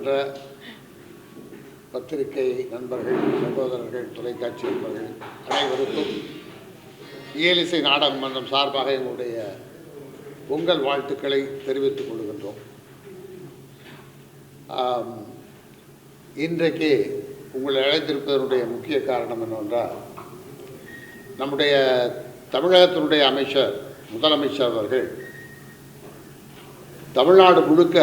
இருக்கின்ற பத்திரிகை நண்பர்கள், சகோதரர்கள், தொலைக்காட்சி நண்பர்கள் அனைவருக்கும் இயலிசை நாடக மன்றம் சார்பாக எங்களுடைய பொங்கல் வாழ்த்துக்களை தெரிவித்துக் கொள்கின்றோம். இன்றைக்கு உங்களை அழைத்திருப்பதனுடைய முக்கிய காரணம் என்னவென்றால், நம்முடைய தமிழகத்தினுடைய முதலமைச்சர் அவர்கள் தமிழ்நாடு முழுக்க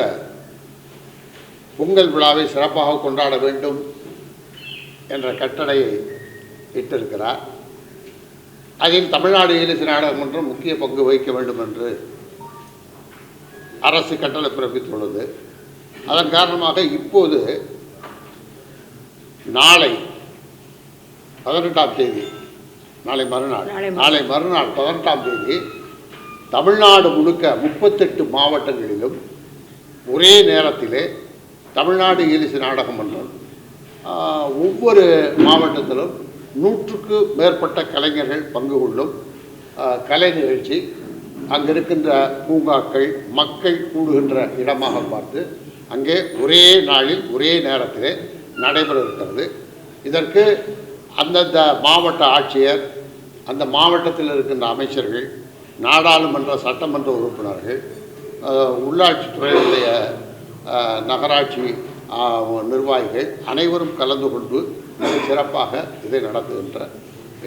பொங்கல் விழாவை சிறப்பாக கொண்டாட வேண்டும் என்ற கட்டளையை இட்டிருக்கிறார். அதில் தமிழ்நாடு இயலிசை நாடக மன்றம் முக்கிய பங்கு வகிக்க வேண்டும் என்று அரசு கட்டளை பிறப்பித்துள்ளது. அதன் காரணமாக இப்போது நாளை 18ஆம் தேதி, நாளை மறுநாள் 18ஆம் தேதி தமிழ்நாடு முழுக்க 38 மாவட்டங்களிலும் ஒரே நேரத்திலே தமிழ்நாடு இயலிசை நாடக மன்றம் ஒவ்வொரு மாவட்டத்திலும் 100க்கு மேற்பட்ட கலைஞர்கள் பங்கு கொள்ளும் கலை நிகழ்ச்சி அங்கே இருக்கின்ற பூங்காக்கள், மக்கள் கூடுகின்ற இடமாக பார்த்து அங்கே ஒரே நாளில் ஒரே நேரத்திலே நடைபெற இருக்கிறது. இதற்கு அந்தந்த மாவட்ட ஆட்சியர், அந்த மாவட்டத்தில் இருக்கின்ற அமைச்சர்கள், நாடாளுமன்ற சட்டமன்ற உறுப்பினர்கள், உள்ளாட்சித்துறையினுடைய நகராட்சி நிர்வாகிகள் அனைவரும் கலந்து கொண்டு சிறப்பாக இதை நடத்துகின்ற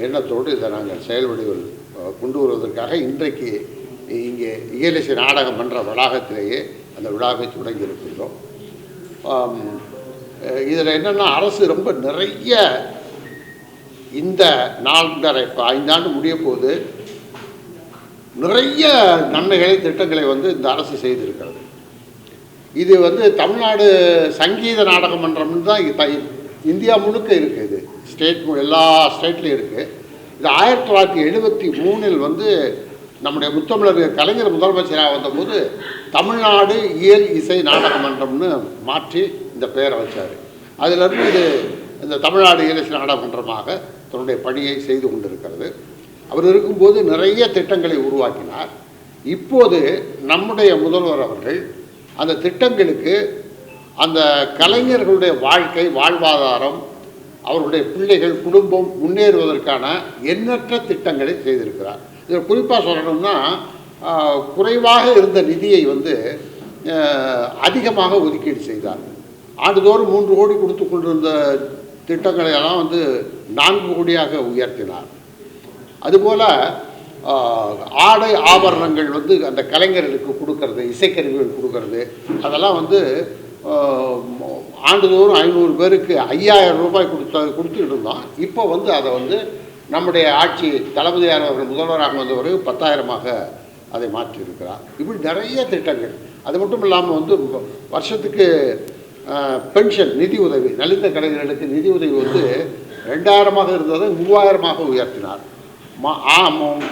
எண்ணத்தோடு இதை நாங்கள் செயல்வடிவில் கொண்டு வருவதற்காக இன்றைக்கு இங்கே இயலிசை நாடக மன்ற வளாகத்திலேயே அந்த விழாவை தொடங்கி இருக்கின்றோம். இதில் என்னென்னா, அரசு ரொம்ப நிறைய இந்த 5 ஆண்டு முடிய போது நிறைய நன்மைகளை, திட்டங்களை இந்த அரசு செய்திருக்கிறது. இது தமிழ்நாடு சங்கீத நாடக மன்றம்னு தான் இந்தியா முழுக்க இருக்குது. இது ஸ்டேட், எல்லா ஸ்டேட்லேயும் இருக்குது. இது 1973 நம்முடைய முத்தமிழர் கலைஞர் முதலமைச்சராக வந்தபோது தமிழ்நாடு இயல் இசை நாடக மன்றம்னு மாற்றி இந்த பெயரை வச்சார். அதிலிருந்து இது இந்த தமிழ்நாடு இயல் இசை நாடக மன்றமாக தன்னுடைய பணியை செய்து கொண்டிருக்கிறது. அவர் இருக்கும்போது நிறைய திட்டங்களை உருவாக்கினார். இப்போது நம்முடைய முதல்வர் அவர்கள் அந்த திட்டங்களுக்கு, அந்த கலைஞர்களுடைய வாழ்க்கை, வாழ்வாதாரம், அவர்களுடைய பிள்ளைகள், குடும்பம் முன்னேறுவதற்கான எண்ணற்ற திட்டங்களை செய்திருக்கிறார். இதில் குறிப்பாக சொல்லணும்னா, குறைவாக இருந்த நிதியை அதிகமாக ஒதுக்கீடு செய்தார். ஆண்டுதோறும் 3 கோடி கொடுத்து கொண்டிருந்த திட்டங்களை எல்லாம் 4 கோடியாக உயர்த்தினார். அதுபோல் ஆடை ஆபரணங்கள் அந்த கலைஞர்களுக்கு கொடுக்கறது, இசைக்கருவிகள் கொடுக்கறது, அதெல்லாம் ஆண்டுதோறும் 500 பேருக்கு 5000 ரூபாய் கொடுத்துக்கிட்டு இருந்தோம். இப்போ அதை நம்முடைய ஆட்சி தளபதியார் அவர்கள் முதல்வராக வந்தவர்கள் 10,000ஆக அதை மாற்றியிருக்கிறார். இப்படி நிறைய திட்டங்கள். அது மட்டும் இல்லாமல் வருஷத்துக்கு பென்ஷன், நிதி உதவி, நலிந்த கலைஞர்களுக்கு நிதி உதவி 2000ஆக இருந்ததை 3000ஆக உயர்த்தினார்.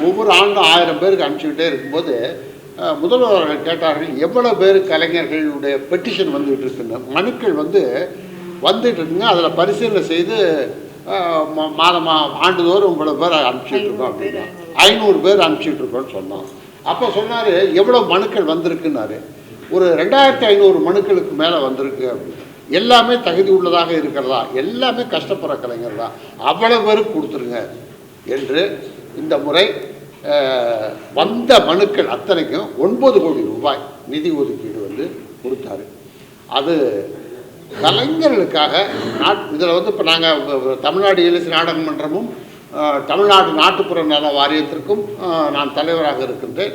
ஒவ்வொரு ஆண்டும் 1000 பேருக்கு அனுப்பிச்சுக்கிட்டே இருக்கும்போது முதல்வர்கள் கேட்டார்கள், எவ்வளோ பேர் கலைஞர்களுடைய பெட்டிஷன் வந்துகிட்டு இருக்குன்னு. மனுக்கள் வந்துட்டு இருக்குங்க. அதில் பரிசீலனை செய்து ஆண்டுதோறும் இவ்வளோ பேர் அனுப்பிச்சிட்ருக்கோம் அப்படின்னா 500 பேர் அனுப்பிச்சிட்ருக்கோன்னு சொன்னோம். அப்போ சொன்னார், எவ்வளோ மனுக்கள் வந்திருக்குன்னாரு. ஒரு 2500 மனுக்களுக்கு மேலே வந்திருக்கு அப்படின்னு. எல்லாமே தகுதி உள்ளதாக இருக்கிறதா, எல்லாமே கஷ்டப்படுற கலைஞர் தான், அவ்வளோ பேருக்கு கொடுத்துருங்க என்று இந்த முறை வந்த மனுக்கள் அத்தனைக்கும் 9 கோடி ரூபாய் நிதி ஒதுக்கீடு கொடுத்தாரு. அது கலைஞர்களுக்காக. இதில் இப்போ நாங்கள் தமிழ்நாடு இயலிசை நாடக மன்றமும் தமிழ்நாடு நாட்டுப்புற நல வாரியத்திற்கும் நான் தலைவராக இருக்கின்றேன்.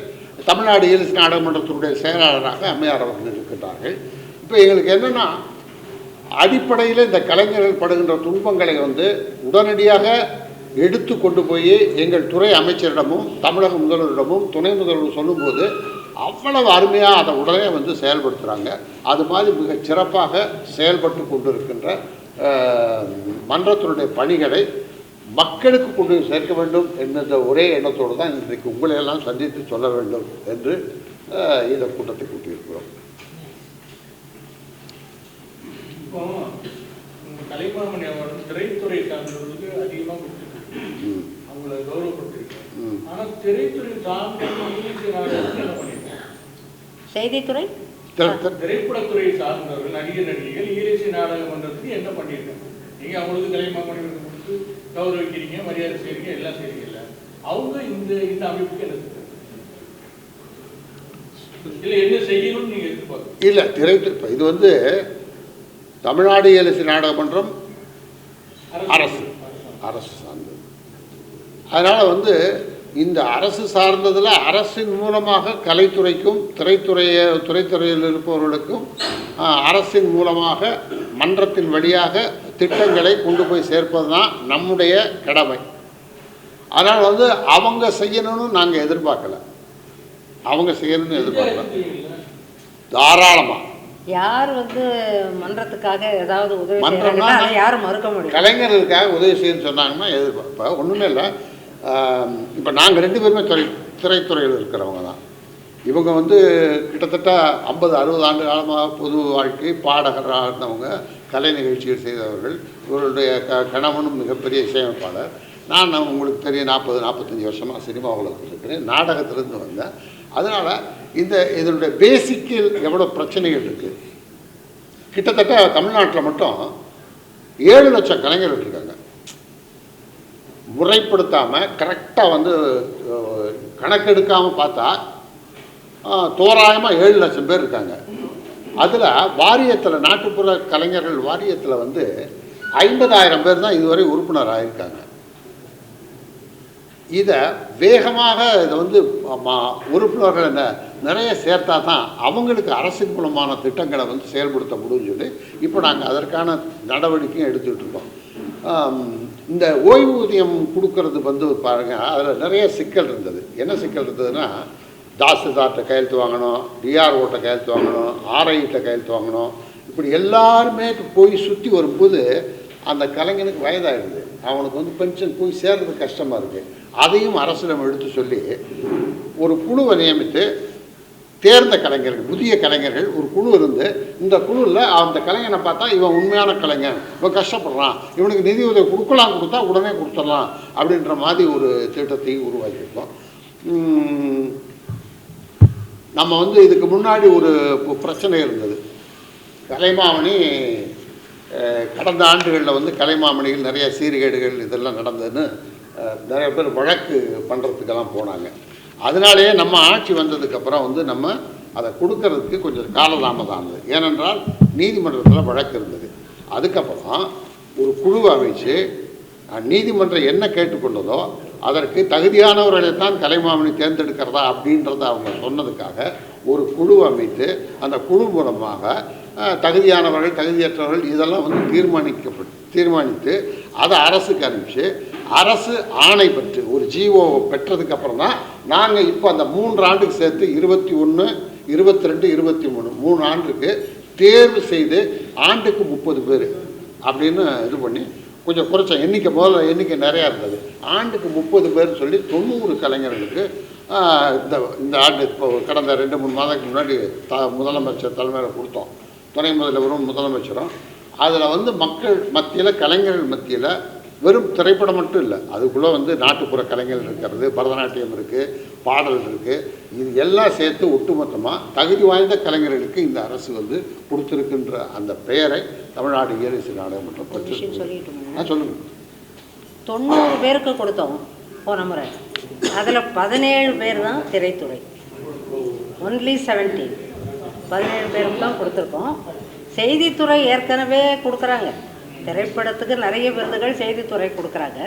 தமிழ்நாடு இயலிசை நாடக மன்றத்தினுடைய செயலாளராக அம்மையார் அவர்கள் இருக்கின்றார்கள். இப்போ எங்களுக்கு என்னென்னா, அடிப்படையில் இந்த கலைஞர்கள் படுகின்ற துன்பங்களை உடனடியாக எடுத்து கொண்டு போய் எங்கள் துறை அமைச்சரிடமும் தமிழக முதல்வரிடமும் துணை முதல்வர் சொல்லும்போது அவ்வளவு அருமையாக அதை உடனே செயல்படுத்துகிறாங்க. அது மாதிரி மிக சிறப்பாக செயல்பட்டு கொண்டு இருக்கின்ற மன்றத்தினுடைய பணிகளை மக்களுக்கு கொண்டு சேர்க்க வேண்டும் என்ற ஒரே எண்ணத்தோடு தான் இன்றைக்கு உங்களையெல்லாம் சந்தித்து சொல்ல வேண்டும் என்று இந்த கூட்டத்தை கூட்டியிருக்கிறோம். கலைமாமணி அவர்கள் திரைத்துறை சார்ந்தவர்களுக்கு அதிகமாக அவங்களை கௌரவப்படுத்திருக்கோம். ஆனால் திரைத்துறை சார்ந்த செய்தித்துறை திரைப்படத்துறை சார்ந்தவர்கள் நடிகர் நடிகைகள் இயலிசை நாடக மன்றத்துக்கு என்ன பண்ணியிருக்காங்க? நீங்க அவங்களுக்கு கலைமாமணி விருது கொடுத்து கௌரவிக்கிறீங்க, மரியாதை செய்றீங்க, எல்லாம் செய்றீங்கல்ல. அவங்க இந்த இந்த அமைப்புக்கு என்ன செய்யணும்? இல்ல என்ன செய்யணும்னு நீங்க எதிர்பார்க்க? இல்லை திரைத்துறை இது வந்து தமிழ்நாடு இயலிசை நாடக மன்றம் அரசு சார்ந்தது. அதனால் வந்து இந்த அரசு சார்ந்ததில் அரசின் மூலமாக கலைத்துறைக்கும் துறைத்துறையில் இருப்பவர்களுக்கும் அரசின் மூலமாக மன்றத்தின் வழியாக திட்டங்களை கொண்டு போய் சேர்ப்பது தான் நம்முடைய கடமை. அதனால் வந்து அவங்க செய்யணும்னு நாங்கள் எதிர்பார்க்கல, அவங்க செய்யணும்னு எதிர்பார்க்கல. தாராளமாக யார் வந்து மன்றத்துக்காக ஏதாவது உதவி செய்யறாங்கன்னா அதை யாரும் மறுக்க முடியும். கலைஞர்களுக்காக உதவி செய்யணும்னு சொன்னாங்கன்னா எதிர்பார்ப்பேன். ஒன்றுமே இல்லை. இப்போ நாங்கள் 2 பேருமே திரைத்துறையில் இருக்கிறவங்க தான். இவங்க வந்து கிட்டத்தட்ட 50-60 ஆண்டு காலமாக பொது வாழ்க்கை பாடகராக இருந்தவங்க, கலை நிகழ்ச்சிகள் செய்தவர்கள். இவருடைய கணவனும் மிகப்பெரிய இசையமைப்பாளர். நான் உங்களுக்கு தெரியும் 40-45 வருஷமாக சினிமா உலகத்தில் இருக்கிறேன், நாடகத்திலேருந்து வந்தேன். அதனால் இதனுடைய பேசிக்கில் எவ்வளோ பிரச்சனைகள் இருக்குது. கிட்டத்தட்ட தமிழ்நாட்டில் மட்டும் 7 லட்சம் கலைஞர்கள் இருக்காங்க. முறைப்படுத்தாமல் கரெக்டாக வந்து கணக்கெடுக்காமல் பார்த்தா தோராயமாக 7 லட்சம் பேர் இருக்காங்க. அதில் வாரியத்தில், நாட்டுப்புற கலைஞர்கள் வாரியத்தில் வந்து 50,000 பேர் தான் இதுவரை உறுப்பினர் ஆகியிருக்காங்க. இதை வேகமாக இதை வந்து உறுப்பினர்கள் நிறைய சேர்த்தா தான் அவங்களுக்கு அரசின் மூலமான திட்டங்களை வந்து செயல்படுத்த முடியும்னு இப்போ நாங்கள் அதற்கான நடவடிக்கையும் எடுத்துக்கிட்டு இருக்கோம். இந்த ஓய்வூதியம் கொடுக்கறது வந்து பாருங்கள், அதில் நிறைய சிக்கல் இருந்தது. என்ன சிக்கல் இருந்ததுன்னா, தாசில்தார்கிட்ட கையெழுத்து வாங்கணும், டிஆர்ஓட்ட கையெழுத்து வாங்கணும், ஆர்ஐட்ட கையெழுத்து வாங்கணும். இப்படி எல்லாருமே போய் சுற்றி வரும்போது அந்த கலைஞனுக்கு வயதாகிடுது, அவனுக்கு வந்து பென்ஷன் போய் சேர்றது கஷ்டமாக இருக்குது. அதையும் அரசிடம் எடுத்து சொல்லி ஒரு குழுவை நியமித்து தேர்ந்த கலைஞர்கள், புதிய கலைஞர்கள் ஒரு குழு இருந்து, இந்த குழுவில் அந்த கலைஞனை பார்த்தா இவன் உண்மையான கலைஞன், இவன் கஷ்டப்படுறான், இவனுக்கு நிதி உதவி கொடுத்தா உடனே கொடுத்துடலாம் அப்படின்ற மாதிரி ஒரு திட்டத்தை உருவாக்கியிருக்கோம். நம்ம வந்து இதுக்கு முன்னாடி ஒரு பிரச்சனை இருந்தது. கலைமாமணி கடந்த ஆண்டுகளில் வந்து கலைமாமணிகள் நிறைய சீர்கேடுகள் இதெல்லாம் நடந்ததுன்னு நிறைய பேர் வழக்கு பண்ணுறதுக்கெல்லாம் போனாங்க. அதனாலேயே நம்ம ஆட்சி வந்ததுக்கப்புறம் வந்து நம்ம அதை கொடுக்கறதுக்கு கொஞ்சம் காலதாமதம் ஆனது. ஏனென்றால் நீதிமன்றத்தில் வழக்கு இருந்தது. அதுக்கப்புறம் ஒரு குழுவை அமைச்சு நீதிமன்றம் என்ன கேட்டுக்கொண்டதோ அதற்கு தகுதியானவர்களை தான் கலைமாமணி தேர்ந்தெடுக்கிறதா அப்படின்றத அவங்க சொன்னதுக்காக ஒரு குழு அமைத்து அந்த குழு மூலமாக தகுதியானவர்கள் தகுதியற்றவர்கள் இதெல்லாம் வந்து தீர்மானித்து அதை அரசுக்கு அனுப்பிச்சு அரசு ஆணை பெற்று ஒரு ஜிஓ பெற்றதுக்கப்புறம் தான் நாங்கள் இப்போ அந்த 3 ஆண்டுக்கு சேர்த்து 21, 22, 23 3 ஆண்டுக்கு தேர்வு செய்து ஆண்டுக்கு 30 பேர் அப்படின்னு இது பண்ணி கொஞ்சம் குறைச்ச முதல்ல எண்ணிக்கை நிறையா இருந்தது. ஆண்டுக்கு 30 பேர் சொல்லி 90 கலைஞர்களுக்கு இந்த ஆண்டு இப்போ கடந்த 2-3 மாதத்துக்கு முன்னாடி முதலமைச்சர் தலைமையில் கொடுத்தோம். துணை முதல்வரும் முதலமைச்சரும் அதில் வந்து மக்கள் மத்தியில், கலைஞர்கள் மத்தியில் வெறும் திரைப்படம் மட்டும் இல்லை, அதுக்குள்ளே வந்து நாட்டுப்புற கலைஞர்கள் இருக்கிறது, பரதநாட்டியம் இருக்குது, பாடல் இருக்குது. இது எல்லாம் சேர்த்து ஒட்டுமொத்தமாக தகுதி வாய்ந்த கலைஞர்களுக்கு இந்த அரசு வந்து கொடுத்துருக்குன்ற அந்த பெயரை தமிழ்நாடு இயலிசை நாடகம் மற்றும் சொல்லுங்கள். 90 பேருக்கு கொடுத்தோம் போன முறை. அதில் 17 பேர் தான் திரைத்துறை, ஒன்லி 17 பேருக்கு தான் கொடுத்துருக்கோம். செய்தித்துறை ஏற்கனவே கொடுக்குறாங்க, திரைப்படத்துக்கு நிறைய விருதுகள் செய்தித்துறை கொடுக்குறாங்க.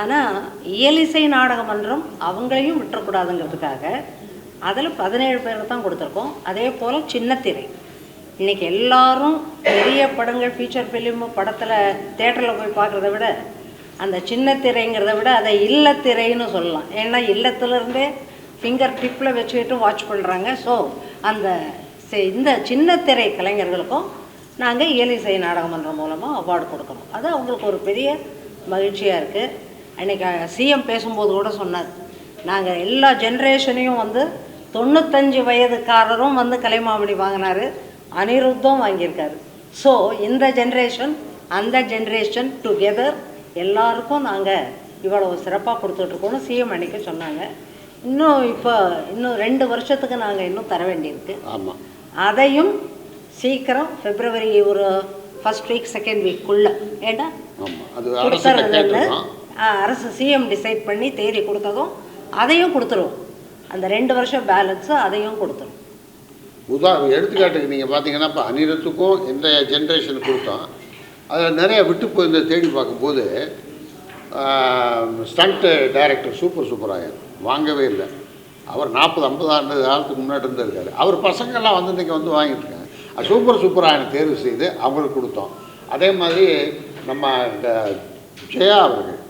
ஆனால் இயலிசை நாடக மன்றம் அவங்களையும் விட்டுறக்கூடாதுங்கிறதுக்காக அதில் 17 பேருக்கு தான் கொடுத்துருக்கோம். அதே போல் சின்னத்திரை, இன்றைக்கி எல்லாரும் பெரிய படங்கள் ஃபீச்சர் ஃபிலிமு படத்தில் தேட்டரில் போய் பார்க்குறத விட அந்த சின்னத்திரைங்கிறத விட அதை இல்லத்திரைன்னு சொல்லலாம். ஏன்னா இல்லத்துலேருந்தே ஃபிங்கர் டிப்பில் வச்சுக்கிட்டு வாட்ச் பண்ணுறாங்க. ஸோ இந்த சின்னத்திரை கலைஞர்களுக்கும் நாங்கள் இயலிசை நாடக மன்றம் மூலமாக அவார்டு கொடுக்கணும். அது அவங்களுக்கு ஒரு பெரிய மகிழ்ச்சியாக இருக்குது. அன்றைக்கி சிஎம் பேசும்போது கூட சொன்னார், நாங்கள் எல்லா ஜென்ரேஷனையும் வந்து 95 வயதுக்காரரும் வந்து கலைமாமணி வாங்கினார், அனிருத்தும் வாங்கியிருக்காரு. ஸோ இந்த ஜென்ரேஷன் அந்த ஜென்ரேஷன் டுகெதர் எல்லாருக்கும் நாங்கள் இவ்வளோ சிறப்பாக கொடுத்துட்ருக்கோன்னு சிஎம் அன்றைக்கி சொன்னாங்க. இன்னும் 2 வருஷத்துக்கு நாங்கள் இன்னும் தர வேண்டியிருக்கு. ஆமாம், அதையும் சீக்கிரம் பிப்ரவரி ஒரு ஃபர்ஸ்ட் வீக் செகண்ட் வீக்குள்ளே ஏண்டா கொடுத்துறதுன்னு அரசு சிஎம் டிசைட் பண்ணி தேதி கொடுத்ததும் அதையும் கொடுத்துருவோம். அந்த 2 வருஷம் பேலன்ஸு அதையும் கொடுத்துரும். எடுத்துக்காட்டுக்கு நீங்கள் பார்த்தீங்கன்னா இப்போ அனிருத்துக்கும் இந்த ஜென்ரேஷன் கொடுத்தோம். அதில் நிறைய விட்டு போயிருந்த தேடி பார்க்கும்போது ஸ்டண்ட்டு டைரக்டர் சூப்பராயர் வாங்கவே இல்லை. அவர் 40-50 ஆண்டு காலத்துக்கு முன்னாடி இருந்திருக்காரு. அவர் பசங்கள்லாம் வந்து இன்றைக்கி வந்து வாங்கிட்டு இருக்காங்க. சூப்பராயனை தேர்வு செய்து அவங்களுக்கு கொடுத்தோம். அதே மாதிரி நம்ம இந்த ஜெயா அவர்கள்,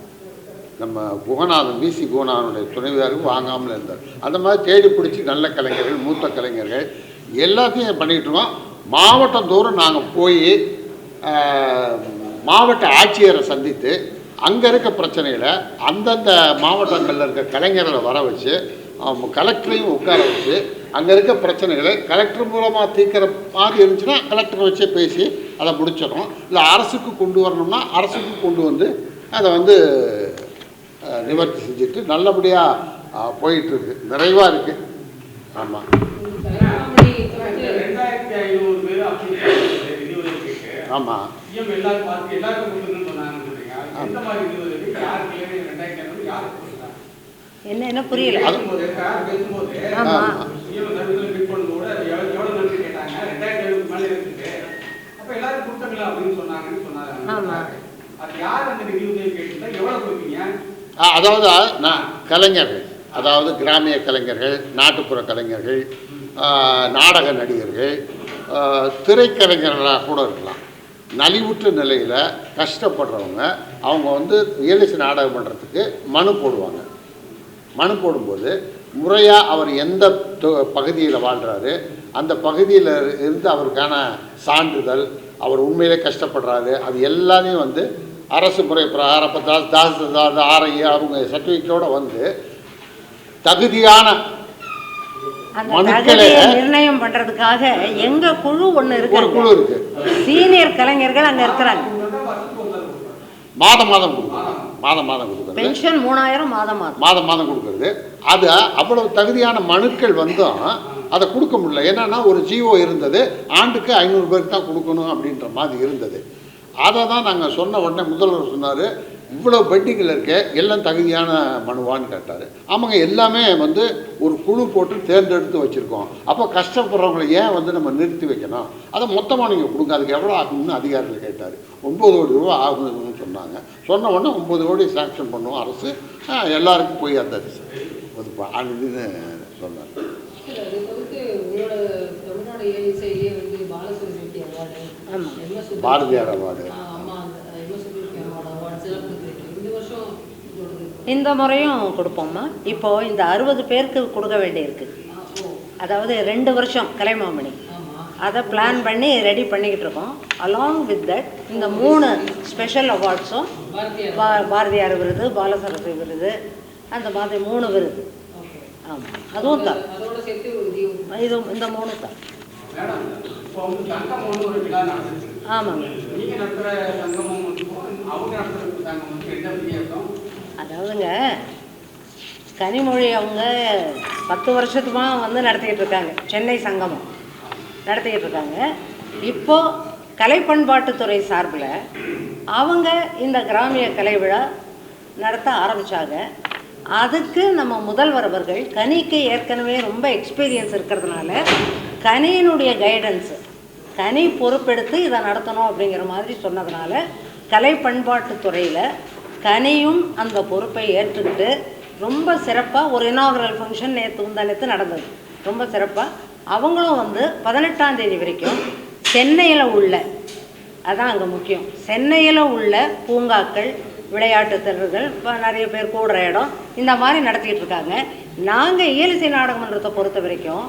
நம்ம குகநாதன் பிசி குகநாதனுடைய துணைவியாருக்கு வாங்காமல் இருந்தார். அந்த மாதிரி தேடி பிடிச்சி நல்ல கலைஞர்கள், மூத்த கலைஞர்கள் எல்லாத்தையும் பண்ணிகிட்ருக்கோம். மாவட்டம் தோறும் நாங்கள் போய் மாவட்ட ஆட்சியரை சந்தித்து அங்கே இருக்க பிரச்சனைகளை அந்தந்த மாவட்டங்களில் இருக்க கலைஞர்களை வர வச்சு கலெக்டரையும் உட்கார வச்சு அங்கே இருக்க பிரச்சனைகளை கலெக்டர் மூலமாக தீர்க்கிற மாதிரி இருந்துச்சுன்னா கலெக்டரை வச்சே பேசி அதை முடிச்சிடணும். இல்லை அரசுக்கு கொண்டு வரணும்னா அரசுக்கு கொண்டு வந்து அதை வந்து நிவர்த்தி செஞ்சுட்டு நல்லபடியாக போயிட்டுருக்கு. நிறைவாக இருக்குது. ஆமாம். 2500 பேர் ஆமாம். என்ன புரியல. அதாவது கலைஞர்கள், அதாவது கிராமிய கலைஞர்கள், நாட்டுப்புற கலைஞர்கள், நாடக நடிகர்கள், திரைக்கலைஞர்களாக கூட இருக்கலாம். நலிவுற்ற நிலையில் கஷ்டப்படுறவங்க அவங்க வந்து இயலிசை நாடகம் பண்ணுறதுக்கு மனு போடுவாங்க. மனு போடும்போது முறையாக அவர் எந்த பகுதியில் வாழ்கிறாரு, அந்த பகுதியில் இருந்து அவருக்கான சான்றிதழ், அவர் உண்மையிலே கஷ்டப்படுறாரு, அது எல்லாத்தையும் வந்து அரசு முறை பிரகாரம் தாசில்தார் ஆர்ஐ அவங்க சர்டிஃபிகேட்டோடு வந்து தகுதியான நிர்ணயம் பண்றதுக்காக எங்க குழு ஒண்ணு இருக்கு. ஒரு குழு இருக்கு. சீனியர் கலைஞர்கள் அங்க இருக்கிறாங்க. மாதம் கொடுக்குறது. பென்ஷன் 3000 மாதம் கொடுக்குறது. அது அவ்வளவு தகுதியான மனுக்கள் வந்தும் அதை கொடுக்க முடியல. என்னன்னா ஒரு ஜிஓ இருந்தது, ஆண்டுக்கு 500 பேருக்கு தான் கொடுக்கணும் அப்படின்ற மாதிரி இருந்தது. அதை தான் நாங்கள் சொன்ன உடனே முதல்வர் சொன்னார், இவ்வளோ பெட்டிங்கில் இருக்க எல்லாம் தகுதியான மனுவான்னு கேட்டார். ஆமாங்க, எல்லாமே வந்து ஒரு குழு போட்டு தேர்ந்தெடுத்து வச்சுருக்கோம். அப்போ கஷ்டப்படுறவங்களை ஏன் வந்து நம்ம நிறுத்தி வைக்கணும், அதை மொத்தமாக நீங்கள் கொடுங்க, அதுக்கு எவ்வளோ ஆகும்னு அதிகாரிகள் கேட்டார். 9 கோடி ரூபா ஆகுதுன்னு சொன்னாங்க. சொன்ன உடனே 9 கோடி சாங்ஷன் பண்ணுவோம் அரசு, எல்லாருக்கும் போய் அந்த அதுன்னு சொன்னார். பாரதியார் அவார்டு இந்த முறையும் கொடுப்போம்மா. இப்போ இந்த 60 பேருக்கு கொடுக்க வேண்டியிருக்கு. அதாவது 2 வருஷம் கலைமாமணி அதை பிளான் பண்ணி ரெடி பண்ணிக்கிட்டு இருக்கோம். அலாங் வித் தட் இந்த 3 ஸ்பெஷல் அவார்ட்ஸும் பாரதியார் விருது, பாலசரஸ்வதி விருது, அந்த மாதிரி 3 விருது. ஆமாம், அதுவும் தான். இது இந்த 3 தான். ஆமாங்க. அதாவதுங்க, கனிமொழி அவங்க 10 வருஷத்துமாக வந்து நடத்திக்கிட்டு இருக்காங்க, சென்னை சங்கமம் நடத்திக்கிட்டு இருக்காங்க. இப்போது கலை பண்பாட்டுத்துறை சார்பில் அவங்க இந்த கிராமிய கலை விழா நடத்த ஆரம்பித்தாங்க. அதுக்கு நம்ம முதல்வர் அவர்கள் கனிக்கு ஏற்கனவே ரொம்ப எக்ஸ்பீரியன்ஸ் இருக்கிறதுனால கனியினுடைய கைடன்ஸு, கனி பொறுப்பெடுத்து இதை நடத்தணும் அப்படிங்கிற மாதிரி சொன்னதுனால கலை பண்பாட்டுத்துறையில் கனியும் அந்த பொறுப்பை ஏற்றுக்கிட்டு ரொம்ப சிறப்பாக ஒரு இனாகுரல் ஃபங்க்ஷன் முந்தானத்து நடந்தது. ரொம்ப சிறப்பாக அவங்களும் வந்து 18ஆம் தேதி வரைக்கும் சென்னையில் உள்ள, அதான் அங்கே முக்கியம், சென்னையில் உள்ள பூங்காக்கள், விளையாட்டு திறர்கள், இப்போ நிறைய பேர் கூடுற இடம், இந்த மாதிரி நடத்திக்கிட்டு இருக்காங்க. நாங்கள் இயலிசை நாடகமன்றத்தை பொறுத்த வரைக்கும்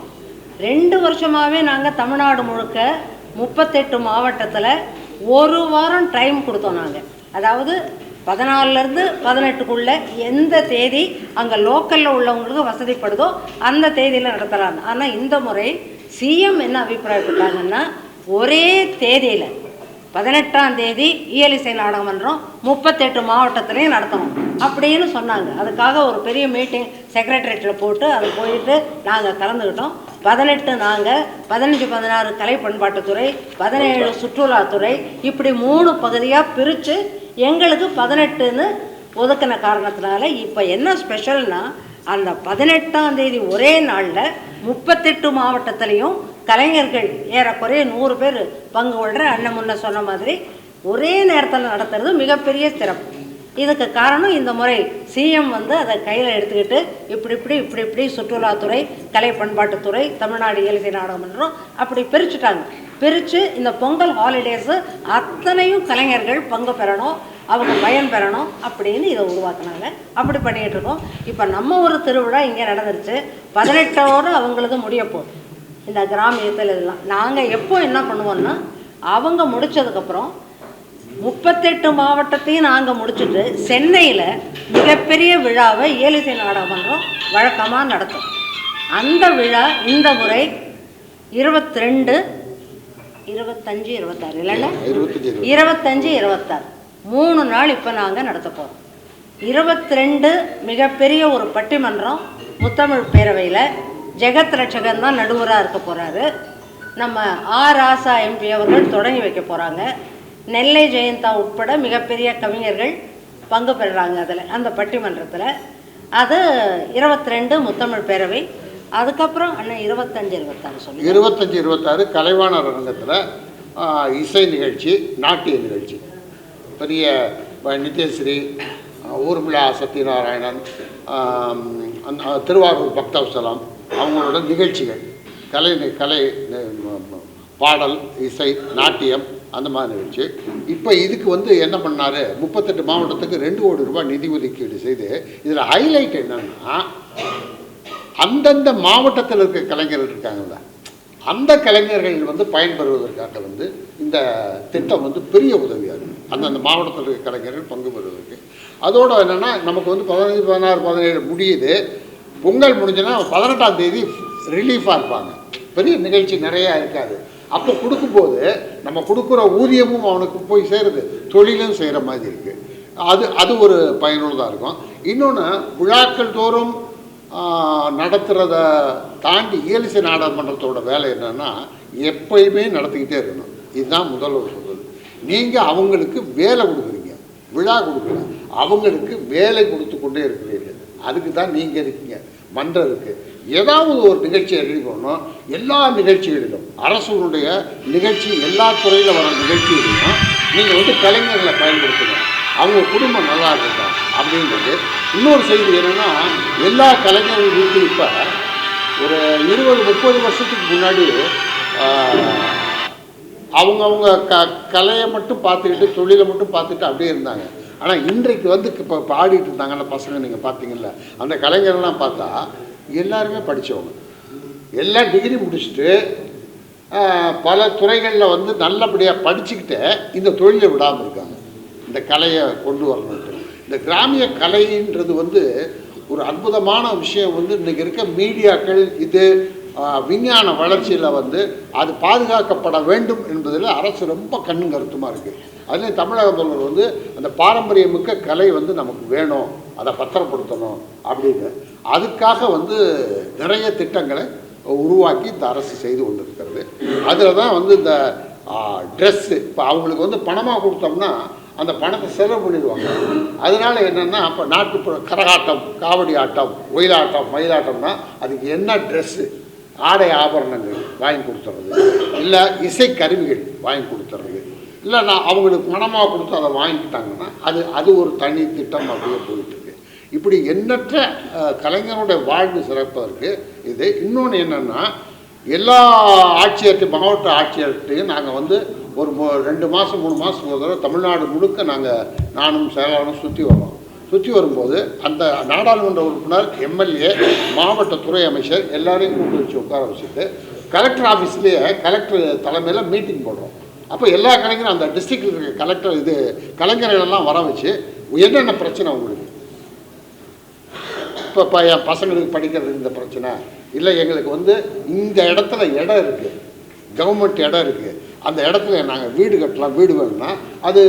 2 வருஷமாகவே நாங்கள் தமிழ்நாடு முழுக்க 38 மாவட்டத்தில் 1 வாரம் டைம் கொடுத்தோம். நாங்கள் அதாவது 14லேருந்து 18க்குள்ளே எந்த தேதி அங்கே லோக்கலில் உள்ளவங்களுக்கு வசதிப்படுதோ அந்த தேதியில் நடத்தலாம். ஆனால் இந்த முறை சிஎம் என்ன அபிப்பிராயப்பட்டாங்கன்னா, ஒரே தேதியில் 18ஆம் தேதி இயலிசை நாடகம் மன்றம் 38 மாவட்டத்துலேயும் நடத்தணும் அப்படின்னு சொன்னாங்க. அதுக்காக ஒரு பெரிய மீட்டிங் செக்ரட்டரியேட்டில் போட்டு அது போயிட்டு நாங்கள் கலந்துக்கிட்டோம். 18 நாங்கள், 15 16 கலை பண்பாட்டுத்துறை, 17 சுற்றுலாத்துறை, இப்படி 3 பகுதியாக பிரித்து எங்களுக்கு 18ன்னு ஒதுக்கின காரணத்தினால இப்போ என்ன ஸ்பெஷல்னா, அந்த 18ஆம் தேதி ஒரே நாளில் 38 மாவட்டத்துலேயும் கலைஞர்கள் ஏறக்குறைய 100 பேர் பங்கு கொள்கிற அண்ணன் முன்ன சொன்ன மாதிரி ஒரே நேரத்தில் நடத்துறது மிகப்பெரிய சிறப்பு. இதுக்கு காரணம் இந்த முறை சிஎம் வந்து அதை கையில் எடுத்துக்கிட்டு இப்படி சுற்றுலாத்துறை, கலை பண்பாட்டுத்துறை, தமிழ்நாடு இயலிசை நாடகம் மன்றம் அப்படி பிரிச்சுட்டாங்க. பிரித்து இந்த பொங்கல் ஹாலிடேஸு அத்தனையும் கலைஞர்கள் பங்கு பெறணும், அவங்க பயன் பெறணும் அப்படின்னு இதை உருவாக்குனாங்க. அப்படி பண்ணிகிட்டு இருக்கோம். இப்போ நம்ம ஒரு திருவிழா இங்கே நடந்துருச்சு. 18ஓடு அவங்களது முடிய போகுது இந்த கிராமியத்தில். இதெல்லாம் நாங்கள் எப்போ என்ன பண்ணுவோம்னா, அவங்க முடித்ததுக்கப்புறம் 38 மாவட்டத்தையும் நாங்கள் முடிச்சுட்டு சென்னையில் மிகப்பெரிய விழாவை இயலிசை நாடகம் மன்றம் வழக்கமாக நடத்தும். அந்த விழா இந்த முறை 22, 25, 26 இல்லைன்னா 25, 26 3 நாள் இப்போ நாங்கள் நடத்த போகிறோம். 22 மிகப்பெரிய ஒரு பட்டிமன்றம் முத்தமிழ் பேரவையில் ஜெகத் ரட்சகன் தான் நடுவராக இருக்க போகிறாரு. நம்ம ராசா எம்பி அவர்கள் தொடங்கி வைக்க போகிறாங்க. நெல்லை ஜெயந்தா உட்பட மிகப்பெரிய கவிஞர்கள் பங்கு பெறுறாங்க அதில், அந்த பட்டிமன்றத்தில். அது 22 முத்தமிழ் பேரவை. அதுக்கப்புறம் அண்ணன் 25, 26 சொல்லி 25, 26 கலைவாணர் அரங்கத்தில் இசை நிகழ்ச்சி, நாட்டிய நிகழ்ச்சி. பெரிய நித்யஸ்ரீ, ஊர்மிளா சத்யநாராயணன், திருவாரூர் பக்தவசலம் அவங்களோட நிகழ்ச்சிகள், கலை பாடல், இசை, நாட்டியம், அந்த மாதிரி நிகழ்ச்சி. இப்போ இதுக்கு வந்து என்ன பண்ணார், 38 மாவட்டத்துக்கு 2 கோடி ரூபாய் நிதி ஒதுக்கீடு செய்து, இதில் ஹைலைட் என்னன்னா, அந்தந்த மாவட்டத்தில் இருக்க கலைஞர்கள் இருக்காங்கல்ல, அந்த கலைஞர்கள் வந்து பயன்பெறுவதற்காக வந்து இந்த திட்டம் வந்து பெரிய உதவியாக இருக்குது. அந்தந்த மாவட்டத்தில் இருக்க கலைஞர்கள் பங்கு பெறுவதற்கு. அதோடு என்னென்னா, நமக்கு வந்து 15, 16, 17 முடியுது. பொங்கல் முடிஞ்சுன்னா 18ஆம் தேதி ரிலீஃபாக இருப்பாங்க. பெரிய நிகழ்ச்சி நிறையா இருக்காது. அப்போ கொடுக்கும்போது நம்ம கொடுக்குற ஊதியமும் அவனுக்கு போய் சேருது, தொழிலும் செய்கிற மாதிரி இருக்குது. அது ஒரு பயனுள்ளதாக இருக்கும். இன்னொன்று, விழாக்கள் தோறும் நடத்துகிறத தாண்டி இயலிசை நாடக மன்றத்தோட வேலை என்னென்னா, எப்பயுமே நடத்திக்கிட்டே இருக்கணும். இதுதான் முதல்வர் சொல்வது. நீங்கள் அவங்களுக்கு வேலை கொடுக்குறீங்க, விழா கொடுக்குறீங்க, அவங்களுக்கு வேலை கொடுத்து கொண்டே இருக்கிறீர்கள். அதுக்கு தான் நீங்கள் இருக்கீங்க. மன்றம் இருக்குது. ஏதாவது ஒரு நிகழ்ச்சியை ரெடி பண்ணணும். எல்லா நிகழ்ச்சிகளிலும் அரசுடைய நிகழ்ச்சி, எல்லா துறையில் வர நிகழ்ச்சிகளிலும் நீங்கள் வந்து கலைஞர்களை பயன்படுத்துங்க, அவங்க குடும்பம் நல்லா இருக்கட்டும் அப்படின்றது. இன்னொரு செய்தி என்னென்னா, எல்லா கலைஞர்கள் வீட்டு இப்போ ஒரு 20-30 வருஷத்துக்கு முன்னாடி அவங்கவுங்க கலையை மட்டும் பார்த்துக்கிட்டு, தொழிலை மட்டும் பார்த்துட்டு அப்படியே இருந்தாங்க. ஆனால் இன்றைக்கு வந்து இப்போ பாடிட்டு இருந்தாங்கல்ல பசங்க, நீங்கள் பார்த்தீங்கல்ல, அந்த கலைஞர்கள்லாம் பார்த்தா எல்லாருமே படித்தவங்க, எல்லாம் டிகிரி முடிச்சுட்டு பல துறைகளில் வந்து நல்லபடியாக படிச்சுக்கிட்டு இந்த தொழிலை விடாமல் இருக்காங்க. இந்த கலையை கொண்டு வரணுன்ட்டு. இந்த கிராமிய கலைன்றது வந்து ஒரு அற்புதமான விஷயம். வந்து இன்றைக்கி இருக்க மீடியாக்கள் இது விஞ்ஞான வளர்ச்சியில் வந்து அது பாதுகாக்கப்பட வேண்டும் என்பதில் அரசு ரொம்ப கண்ணும் கருத்துமாக இருக்குது. அதுலேயும் தமிழக முதல்வர் வந்து அந்த பாரம்பரியமிக்க கலை வந்து நமக்கு வேணும், அதை பத்திரப்படுத்தணும் அப்படின்னு அதுக்காக வந்து நிறைய திட்டங்களை உருவாக்கி இந்த அரசு செய்து கொண்டு இருக்கிறது. அதில் தான் வந்து இந்த ட்ரெஸ்ஸு, இப்போ அவங்களுக்கு வந்து பணமாக கொடுத்தோம்னா அந்த பணத்தை செலவு பண்ணிடுவாங்க. அதனால் என்னென்னா, இப்போ நாட்டுப்புற கரகாட்டம், காவடி ஆட்டம், ஒயிலாட்டம், மயிலாட்டம்னா அதுக்கு என்ன ட்ரெஸ்ஸு, ஆடை ஆபரணங்கள் வாங்கி கொடுத்துறது, இல்லை இசைக்கருவிகள் வாங்கி கொடுத்துறது, இல்லை நான் அவங்களுக்கு பணமாக கொடுத்து அதை வாங்கிக்கிட்டாங்கன்னா அது ஒரு தனி திட்டம் அப்படியே போயிட்டுருக்கு. இப்படி எண்ணற்ற கலைஞருடைய வாழ்வு சிறப்பதற்கு இது. இன்னொன்று என்னென்னா, எல்லா ஆட்சியர்கிட்டையும், மாவட்ட ஆட்சியர்கிட்டையும் நாங்கள் வந்து ஒரு 2 மாதம் 3 மாதத்துக்கு ஒரு தடவை தமிழ்நாடு முழுக்க நானும் செயலாளரும் சுற்றி வரும்போது அந்த நாடாளுமன்ற உறுப்பினர், எம்எல்ஏ, மாவட்ட துறை அமைச்சர் எல்லாரையும் கூப்பிட்டு வச்சு உட்கார வச்சுட்டு கலெக்டர் ஆஃபீஸ்லேயே கலெக்டர் தலைமையில் மீட்டிங் போடுறோம். அப்போ எல்லா கலைஞரும், அந்த டிஸ்ட்ரிக்டில் இருக்க கலெக்டர் கலைஞர்களெல்லாம் வர வச்சு என்னென்ன பிரச்சனை உங்களுக்கு, இப்போ என் பசங்களுக்கு படிக்கிறதுக்கு இந்த பிரச்சனை இல்லை, எங்களுக்கு வந்து இந்த இடத்துல இடம் இருக்குது, கவர்மெண்ட் இடம் இருக்குது, அந்த இடத்துல நாங்கள் வீடு கட்டலாம், வீடு வேணும்னா அது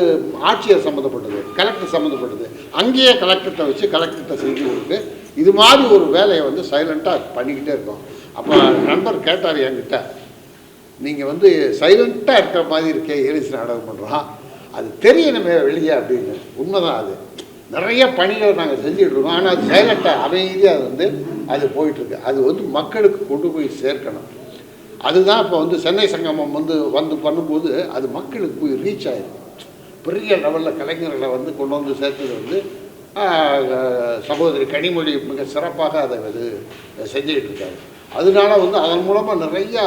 ஆட்சியர் சம்மந்தப்பட்டது, கலெக்டர் சம்மந்தப்பட்டது. அங்கேயே கலெக்டர்கிட்ட வச்சு கலெக்டர்கிட்ட செஞ்சு கொடுத்து இது மாதிரி ஒரு வேலையை வந்து சைலண்ட்டாக பண்ணிக்கிட்டே இருக்கோம். அப்போ நண்பர் கேட்டார் என்கிட்ட, நீங்கள் வந்து சைலண்ட்டாக இருக்கிற மாதிரி இருக்கே ஏலிசி நாடகம் பண்ணுறோம், அது தெரியணுமே வெளியே அப்படின்னு. உண்மைதான், அது நிறைய பணிகளை நாங்கள் செஞ்சுட்ருக்கோம். ஆனால் அது சைலண்ட்டாக அமைதியாக வந்து அது போயிட்டுருக்கு. அது வந்து மக்களுக்கு கொண்டு போய் சேர்க்கணும். அதுதான் இப்போ வந்து சென்னை சங்கமம் வந்து பண்ணும்போது அது மக்களுக்கு போய் ரீச் ஆகிருக்கு. பெரிய லெவலில் கலைஞர்களை வந்து கொண்டு வந்து சேர்த்தது வந்து சகோதரி கனிமொழி மிக சிறப்பாக அதை வந்து செஞ்சுக்கிட்டு இருக்காரு. அதனால வந்து அதன் மூலமாக நிறையா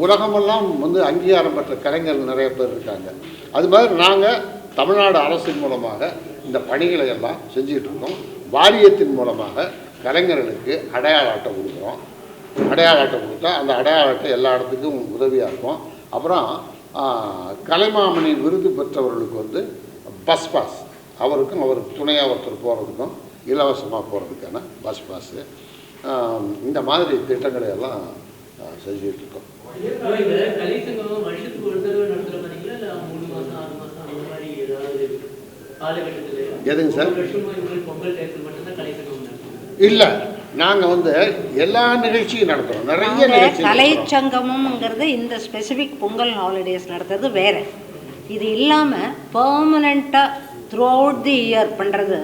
உலகமெல்லாம் வந்து அங்கீகாரம் பெற்ற கலைஞர்கள் நிறைய பேர் இருக்காங்க. அது மாதிரி நாங்கள் தமிழ்நாடு அரசின் மூலமாக இந்த பணிகளை எல்லாம் செஞ்சிகிட்ருக்கோம். வாரியத்தின் மூலமாக கலைஞர்களுக்கு அடையாள அட்டை கொடுக்குறோம். அடையாள அட்டை கொடுத்தா அந்த அடையாள அட்டை எல்லா இடத்துக்கும் உதவியாக இருக்கும். அப்புறம் கலைமாமணி விருது பெற்றவர்களுக்கு வந்து பஸ் பாஸ், அவருக்கும் அவருக்கு துணையாக ஒருத்தர் போகிறதுக்கும் இலவசமாக போகிறதுக்கான பஸ் பாஸு, இந்த மாதிரி திட்டங்களை எல்லாம் செஞ்சுட்டு இருக்கோம். எதுங்க சார்? இல்லை, நாங்கள் வந்து எல்லா நிகழ்ச்சியும் நடத்துகிறோம். நிறைய நிகழ்ச்சி கலைச்சங்கமம்ங்கிறது இந்த ஸ்பெசிஃபிக் பொங்கல் ஹாலிடேஸ் நடத்துறது வேறு. இது இல்லாமல் பெர்மனண்ட்டாக த்ரூ அவுட் தி இயர் பண்ணுறது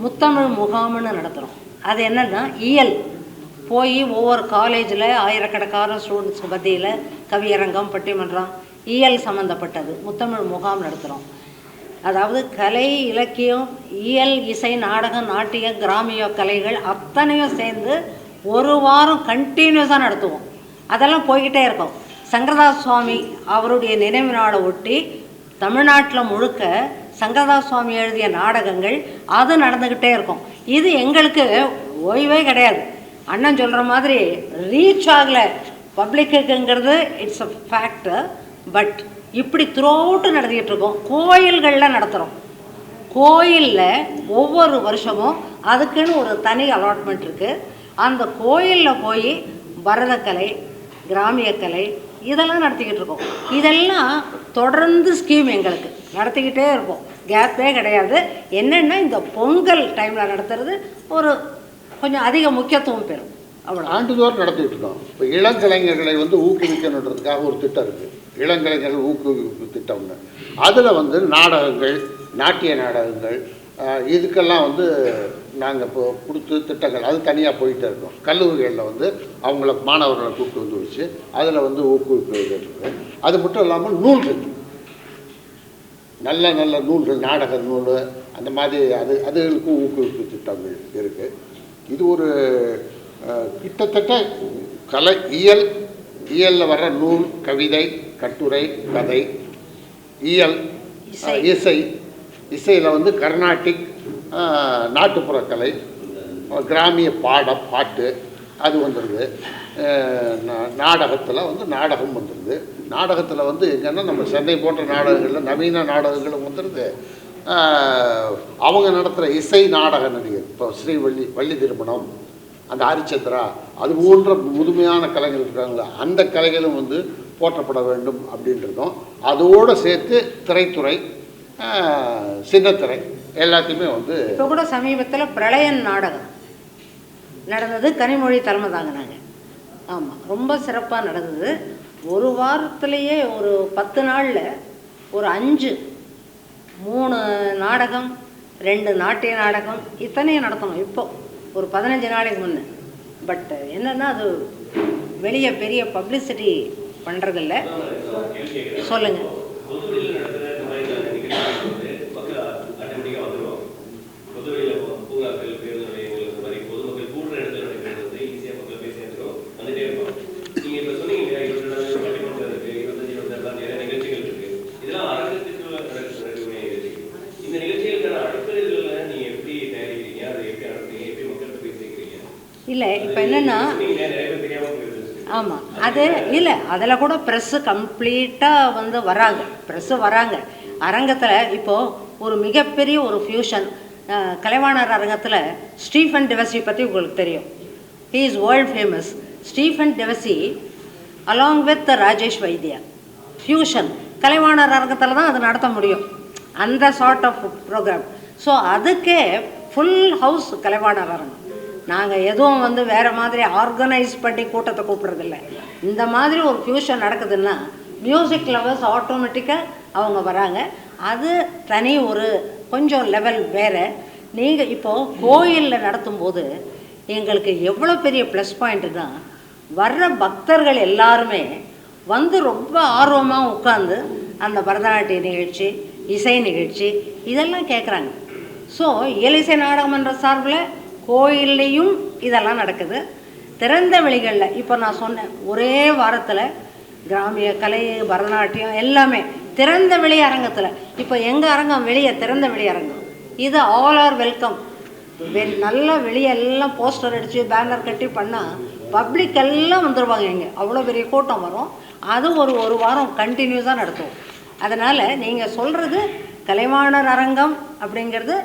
முத்தமிழ் முகாம்னு நடத்துகிறோம். அது என்னென்னா இயல் போய் ஒவ்வொரு காலேஜில் ஆயிரக்கணக்கான ஸ்டூடெண்ட்ஸ்க்கு மத்தியில் கவியரங்கம், பட்டிமன்றம், இயல் சம்மந்தப்பட்டது முத்தமிழ் முகாம் நடத்துகிறோம். அதாவது கலை, இலக்கியம், இயல், இசை, நாடகம், நாட்டியம், கிராமிய கலைகள் அத்தனையும் சேர்ந்து ஒரு வாரம் கண்டினியூஸாக நடத்துவோம். அதெல்லாம் போய்கிட்டே இருக்கும். சங்கரதாஸ் சுவாமி அவருடைய நினைவு நாளை ஒட்டி தமிழ்நாட்டில் முழுக்க சங்கரதாஸ் சுவாமி எழுதிய நாடகங்கள் அது நடந்துக்கிட்டே இருக்கும். இது எங்களுக்கு ஓய்வே கிடையாது. அண்ணன் சொல்கிற மாதிரி ரீச் ஆகலை பப்ளிக்குங்கிறது இட்ஸ் அ ஃபேக்டர். பட் இப்படி த்ரூஅவுட்டு நடத்திக்கிட்டு இருக்கோம். கோயில்களில் நடத்துகிறோம். கோயிலில் ஒவ்வொரு வருஷமும் அதுக்குன்னு ஒரு தனி அலாட்மெண்ட் இருக்குது. அந்த கோயிலில் போய் பரதக்கலை, கிராமிய கலை இதெல்லாம் நடத்திக்கிட்டு இருக்கோம். இதெல்லாம் தொடர்ந்து ஸ்கீம் எங்களுக்கு நடத்திக்கிட்டே இருப்போம், கேப்பே கிடையாது. என்னென்னா இந்த பொங்கல் டைமில் நடத்துறது ஒரு கொஞ்சம் அதிக முக்கியத்துவம் பெறும். அவ்வளோ ஆண்டுதோறும் நடத்திக்கிட்டு இருக்கோம். இப்போ இளங்கலைஞர்களை வந்து ஊக்குவிக்கணுன்றதுக்காக ஒரு திட்டம் இருக்குது, இளங்கலைஞர்கள் ஊக்குவிப்பு திட்டம்னு. அதில் வந்து நாடகங்கள், நாட்டிய நாடகங்கள், இதுக்கெல்லாம் வந்து நாங்கள் இப்போ கொடுத்து திட்டங்கள் அது தனியாக போயிட்டே இருக்கோம். கல்லூரிகளில் வந்து அவங்கள மாணவர்களை கூப்பிட்டு வந்து வச்சு அதில் வந்து ஊக்குவிப்பு இருக்குது. அது மட்டும் இல்லாமல் நூல்கள், நல்ல நல்ல நூல்கள், நாடக நூல், அந்த மாதிரி அதுகளுக்கும் ஊக்குவிப்பு திட்டங்கள் இருக்குது. இது ஒரு கிட்டத்தட்ட கலை, இயலில் வர்ற நூல், கவிதை, கட்டுரை, கதை, இயல், இசையில் வந்து கர்நாடிக், நாட்டுப்புற கலை, கிராமிய பாட்டு அது வந்துடுது. நாடகத்தில் வந்து நாடகம் வந்துடுது. நாடகத்தில் வந்து எங்கன்னா நம்ம சென்னை போன்ற நாடகங்களில் நவீன நாடகங்களும் வந்துடுது. அவங்க நடத்துகிற இசை நாடக நடிகர், இப்போ வள்ளி திருமணம், அந்த ஹரிச்சந்திரா, அது போன்ற முதுமையான கலைகள் இருக்காங்களா, அந்த கலைகளும் வந்து போற்றப்பட வேண்டும் அப்படின்றதும், அதோடு சேர்த்து திரைத்துறை, சின்னத்திரை எல்லாத்தையுமே வந்து. இப்போ கூட சமீபத்தில் பிரளயன் நாடகம் நடந்தது, கனிமொழி தலைமை தாங்கினாங்க. ஆமாம், ரொம்ப சிறப்பாக நடந்தது. ஒரு வாரத்திலேயே ஒரு 10 நாளில் ஒரு 3 நாடகம், 2 நாட்டிய நாடகம் இத்தனையும் நடத்தணும். இப்போ ஒரு 15 நாளைக்கு முன்னே. பட் என்னென்னா அது வெளியே பெரிய பப்ளிசிட்டி பண்ணுறதில்ல. சொல்லுங்கள். இல்லை, இப்போ என்னென்னா ஆமாம், அது இல்லை, அதில் கூட ப்ரெஸ்ஸு கம்ப்ளீட்டாக வந்து வராங்க அரங்கத்தில். இப்போது ஒரு மிகப்பெரிய ஒரு ஃபியூஷன் கலைவாணர் அரங்கத்தில் ஸ்டீஃபன் டெவசி பற்றி உங்களுக்கு தெரியும். He is world famous. Stephen Devassy along with Rajesh Vaidhya fusion Kalaivanar அரங்கத்தில் தான் அது நடத்த முடியும், அந்த சார்ட் ஆஃப் ப்ரோக்ராம். ஸோ அதுக்கே ஃபுல் ஹவுஸ் கலைவாணர் அரங்கம். நாங்கள் எதுவும் வந்து வேறு மாதிரி ஆர்கனைஸ் பண்ணி கூட்டத்தை கூப்பிட்றதில்ல. இந்த மாதிரி ஒரு ஃப்யூஷன் நடக்குதுன்னா மியூசிக் லவர்ஸ் ஆட்டோமேட்டிக்காக அவங்க வராங்க. அது தனி ஒரு கொஞ்சம் லெவல் வேறு. நீங்கள் இப்போது கோயிலில் நடத்தும்போது எங்களுக்கு எவ்வளோ பெரிய ப்ளஸ் பாயிண்ட்டுனா, வர்ற பக்தர்கள் எல்லாருமே வந்து ரொம்ப ஆர்வமாக உட்காந்து அந்த பரதநாட்டிய நிகழ்ச்சி, இசை நிகழ்ச்சி இதெல்லாம் கேட்குறாங்க. ஸோ இயலிசை நாடகமன்ற சார்பில் கோயில்லையும் இதெல்லாம் நடக்குது. திறந்த வெளிகளில் இப்போ நான் சொன்னேன், ஒரே வாரத்தில் கிராமிய கலை, பரதநாட்டியம் எல்லாமே திறந்த வெளி அரங்கத்தில். இப்போ எங்கள் அரங்கம் வெளியே திறந்த வெளி அரங்கம், இது ஆல் ஆர் வெல்கம். நல்லா வெளியெல்லாம் போஸ்டர் அடித்து பேனர் கட்டி பண்ணால் பப்ளிக் எல்லாம் வந்துடுவாங்க. இங்கே அவ்வளோ பெரிய கூட்டம் வரும். அது ஒரு வாரம் கண்டினியூஸாக நடத்துவோம். அதனால் நீங்கள் சொல்கிறது கலைவாணர் அரங்கம் அப்படிங்கிறது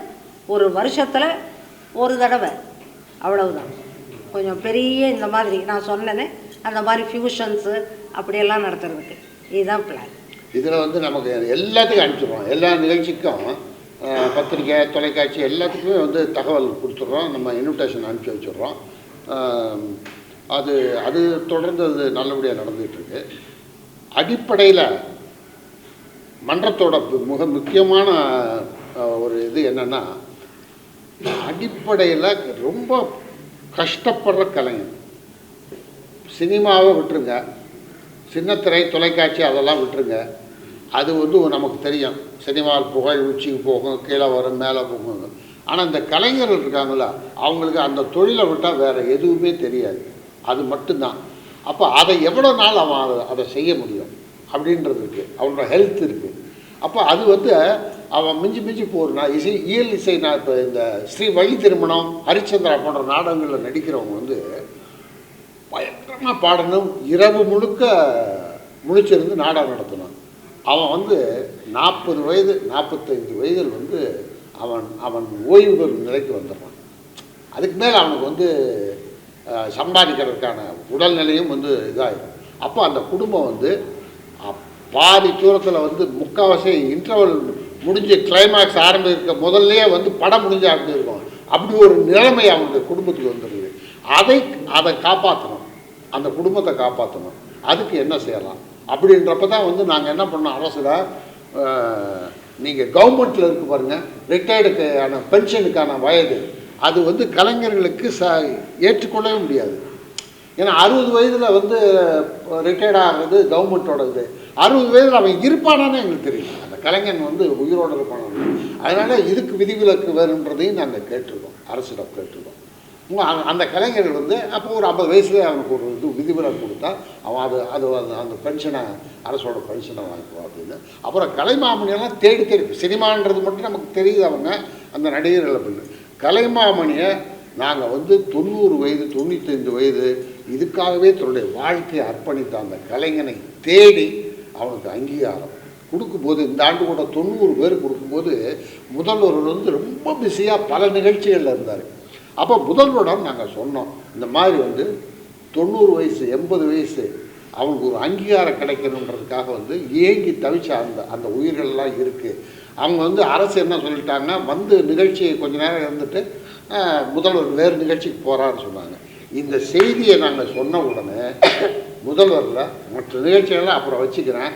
ஒரு வருஷத்தில் ஒரு தடவை, அவ்வளவுதான். கொஞ்சம் பெரிய இந்த மாதிரி நான் சொன்னேனே அந்த மாதிரி ஃப்யூஷன்ஸு அப்படியெல்லாம் நடத்துறதுக்கு இதுதான் பிளான். இதில் வந்து நமக்கு எல்லாத்துக்கும் அனுப்பிச்சிடுறோம். எல்லா நிகழ்ச்சிக்கும் பத்திரிக்கை, தொலைக்காட்சி எல்லாத்துக்குமே வந்து தகவல் கொடுத்துட்றோம். நம்ம இன்விடேஷன் அனுப்பிச்சி வச்சுட்றோம். அது தொடர்ந்து அது நல்லபடியாக நடந்துகிட்ருக்கு. அடிப்படையில் மன்றத்தோட மிக முக்கியமான ஒரு இது என்னென்னா, அடிப்படையில் ரொம்ப கஷ்டப்படுற கலைஞர். சினிமாவை விட்டுருங்க, சின்னத்திரை, தொலைக்காட்சி அதெல்லாம் விட்டுருங்க. அது வந்து நமக்கு தெரியும், சினிமாவில் புகழ் உச்சிக்கு போகும், கீழே வரும், மேலே போகும். ஆனால் இந்த கலைஞர்கள் இருக்காங்களா, அவங்களுக்கு அந்த தொழிலை விட்டால் வேறு எதுவுமே தெரியாது, அது மட்டும்தான். அப்போ அதை எவ்வளோ நாள் அவன் அதை செய்ய முடியும் அப்படின்றது இருக்குது, அவனோட ஹெல்த் இருக்குது. அப்போ அது வந்து அவன் மிஞ்சி போகிறனா இயல் இசை. நான் இப்போ இந்த ஸ்ரீ வழி திருமணம், ஹரிச்சந்திரா போன்ற நாடகங்களில் நடிக்கிறவங்க வந்து பயங்கரமாக பாடணும், இரவு முழுக்க முழிச்சிருந்து நாடகம் நடத்தணும். அவன் வந்து 40 வயது 45 வயதில் வந்து அவன் ஓய்வு பெறும் நிலைக்கு வந்துடுறான். அதுக்கு மேலே அவனுக்கு வந்து சம்பாதிக்கிறதுக்கான உடல்நிலையும் வந்து இதாகிடும். அப்போ அந்த குடும்பம் வந்து பாதி தூரத்தில் வந்து முக்கால்வாசி இன்டர்வல் முடிஞ்சு கிளைமேக்ஸ் ஆரம்பிக்க முதல்லையே வந்து படம் முடிஞ்ச ஆரம்பிச்சிருக்கோம். அப்படி ஒரு நிலைமை அவனுடைய குடும்பத்துக்கு வந்துடுது. அதை காப்பாற்றணும், அந்த குடும்பத்தை காப்பாற்றணும். அதுக்கு என்ன செய்யலாம் அப்படின்றப்ப தான் வந்து நாங்கள் என்ன பண்ணோம், அரசில் நீங்கள் கவர்மெண்ட்டில் இருக்கு பாருங்கள், ரிட்டையர்டுக்கான பென்ஷனுக்கான வயது அது வந்து கலைஞர்களுக்கு ஏற்றுக்கொள்ளவே முடியாது. ஏன்னா 60 வயதில் வந்து ரிட்டையர்ட் ஆகிறது கவர்மெண்ட்டோட இது. 60 வயதில் அவன் இருப்பானான்னு எங்களுக்கு தெரியும், அந்த கலைஞன் வந்து உயிரோடு இருப்பான. அதனால் இதுக்கு விதிவிலக்கு வேணுன்றதையும் நாங்கள் கேட்டிருக்கோம், அரசிடம் கேட்டிருக்கோம். அந்த கலைஞர்கள் வந்து அப்போ ஒரு 50 வயசுலேயே அவனுக்கு ஒரு இது விதிவிலக்கு கொடுத்தா அவன் அது அந்த பென்ஷனை, அரசோட பென்ஷனை வாங்கிக்குவான் அப்படின்னு. அப்புறம் கலைமாமணியெல்லாம் தேடி சினிமான்றது மட்டும் நமக்கு தெரியுது, அவங்க அந்த நடிகர்கள் அப்படின்னு. கலைமாமணியை நாங்கள் வந்து 90 வயது 95 வயது இதுக்காகவே தன்னுடைய வாழ்க்கையை அர்ப்பணித்த அந்த கலைஞனை தேடி அவனுக்கு அங்கீகாரம் கொடுக்கும்போது, இந்த ஆண்டு கூட 90 பேர் கொடுக்கும்போது முதல்வர் வந்து ரொம்ப பிஸியாக பல நிகழ்ச்சிகளில் இருந்தார். அப்போ முதல்வரிடம் நாங்கள் சொன்னோம், இந்த மாதிரி வந்து 90 வயசு 80 வயசு அவனுக்கு ஒரு அங்கீகாரம் கிடைக்கணுன்றதுக்காக வந்து ஏங்கி தவிச்ச அந்த உயிர்கள்லாம் இருக்குது. அவங்க வந்து அரசு என்ன சொல்லிட்டாங்க, வந்து நிகழ்ச்சியை கொஞ்ச நேரம் இருந்துட்டு முதல்வர் வேறு நிகழ்ச்சிக்கு போகிறான்னு சொன்னாங்க. இந்த செய்தியை நாங்கள் சொன்ன உடனே முதல்வரில் மற்ற நிகழ்ச்சிகள்லாம் அப்புறம் வச்சுக்கிறேன்,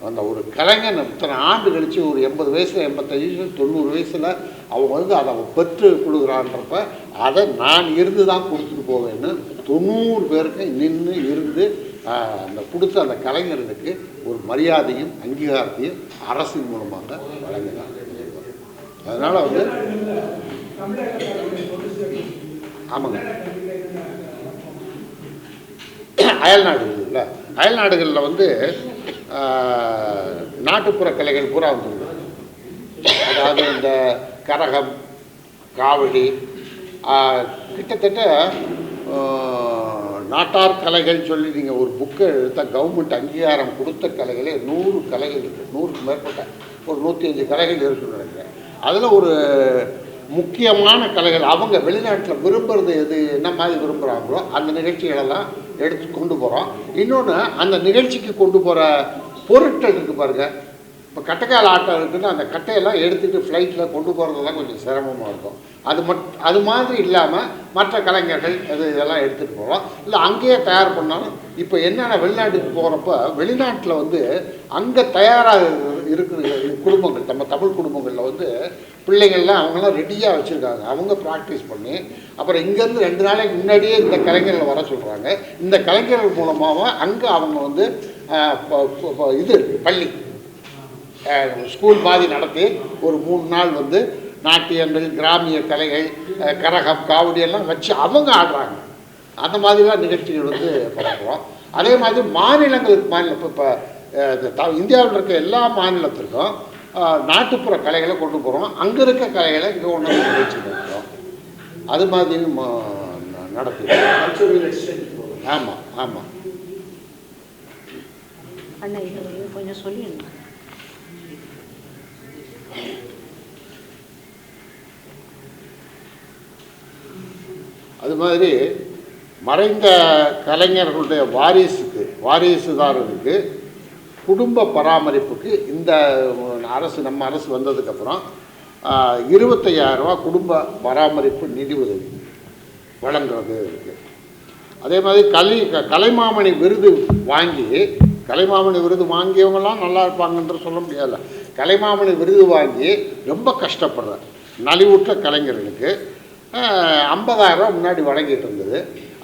அந்த ஒரு கலைஞன் இத்தனை ஆண்டு கழித்து ஒரு 80 வயசில் 85 வயசு 90 வயசில் அவங்க வந்து அதை பெற்று கொடுக்குறான்றப்ப அதை நான் இருந்து தான் கொடுத்துட்டு போவேன்னு 90 பேருக்கு நின்று இருந்து அந்த கொடுத்த அந்த கலைஞர்களுக்கு ஒரு மரியாதையும் அங்கீகாரத்தையும் அரசின் மூலமாக வழங்கினாங்க. அதனால் வந்து ஆமாங்க, அயல் நாடுகள் இல்லை, அயல் நாடுகளில் வந்து நாட்டுப்புற கலைகள் பூரா வந்துருக்கு. அதாவது இந்த கரகம், காவடி, கிட்டத்தட்ட நாட்டார் கலைகள் சொல்லி நீங்கள் ஒரு புக்கை எடுத்தால் கவர்மெண்ட் அங்கீகாரம் கொடுத்த கலைகளே 100 கலைகள் இருக்குது, 100க்கு மேற்பட்ட ஒரு 105 கலைகள் இருக்குன்னு நினைக்கிறேன். அதில் ஒரு முக்கியமான கலைகள் அவங்க வெளிநாட்டில் விரும்புகிறது எது, என்ன மாதிரி விரும்புகிறாங்களோ அந்த நிகழ்ச்சிகளெல்லாம் எடுத்து கொண்டு போகிறோம். இன்னொன்று அந்த நிகழ்ச்சிக்கு கொண்டு போகிற பொருட்கள் இருக்குது பாருங்கள். இப்போ கட்டைக்கால் ஆட்டம் இருக்குன்னா அந்த கட்டையெல்லாம் எடுத்துகிட்டு ஃப்ளைட்டில் கொண்டு போகிறதெல்லாம் கொஞ்சம் சிரமமாக இருக்கும். அது மாதிரி இல்லாமல் மற்ற கலைஞர்கள் இதெல்லாம் எடுத்துகிட்டு போகலாம். இல்லை அங்கேயே தயார் பண்ணாலும் இப்போ என்னென்ன வெளிநாட்டுக்கு போகிறப்ப வெளிநாட்டில் வந்து அங்கே தயாராக இருக்கிற குடும்பங்கள், நம்ம தமிழ் குடும்பங்களில் வந்து பிள்ளைங்கள்லாம் அவங்களாம் ரெடியாக வச்சுருக்காங்க. அவங்க ப்ராக்டிஸ் பண்ணி அப்புறம் இங்கேருந்து 2 நாளைக்கு முன்னாடியே இந்த கலைஞர்களை வர சொல்கிறாங்க. இந்த கலைஞர்கள் மூலமாக அங்கே அவங்க வந்து இது பள்ளி ஸ்கூல் மாதிரி நடத்தி ஒரு 3 நாள் வந்து நாட்டியங்கள், கிராமிய கலைகள், கரகம், காவடி எல்லாம் வச்சு அவங்க ஆடுறாங்க. அந்த மாதிரிலாம் நிகழ்ச்சிகள் வந்து பார்க்குறோம். அதே மாதிரி மாநிலங்களுக்கு மாநிலம் இப்போ இந்தியாவில் இருக்க எல்லா மாநிலத்திற்கும் நாட்டுப்புற கலைகளை கொண்டு போகிறோம். அங்கே இருக்க கலைகளை இங்கே ஒன்று நிகழ்ச்சி நடத்துகிறோம். அது மாதிரி நடத்துகிறோம். ஆமாம் ஆமாம். அண்ணா இது கொஞ்சம் சொல்லிடுங்க. அது மாதிரி மறைந்த கலைஞர்களுடைய வாரிசுதாரருக்கு குடும்ப பராமரிப்புக்கு இந்த நம்ம அரசு வந்ததுக்கப்புறம் 25,000 ரூபா குடும்ப பராமரிப்பு நிதி உதவி வழங்குறது இருக்குது. அதே மாதிரி கலைமாமணி விருது வாங்கியவங்களாம் நல்லா இருப்பாங்கன்ற சொல்ல முடியாது. கலைமாமணி விருது வாங்கி ரொம்ப கஷ்டப்படுற நலிவுற்ற கலைஞர்களுக்கு 50,000 ரூபா முன்னாடி வழங்கிட்டு இருந்தது.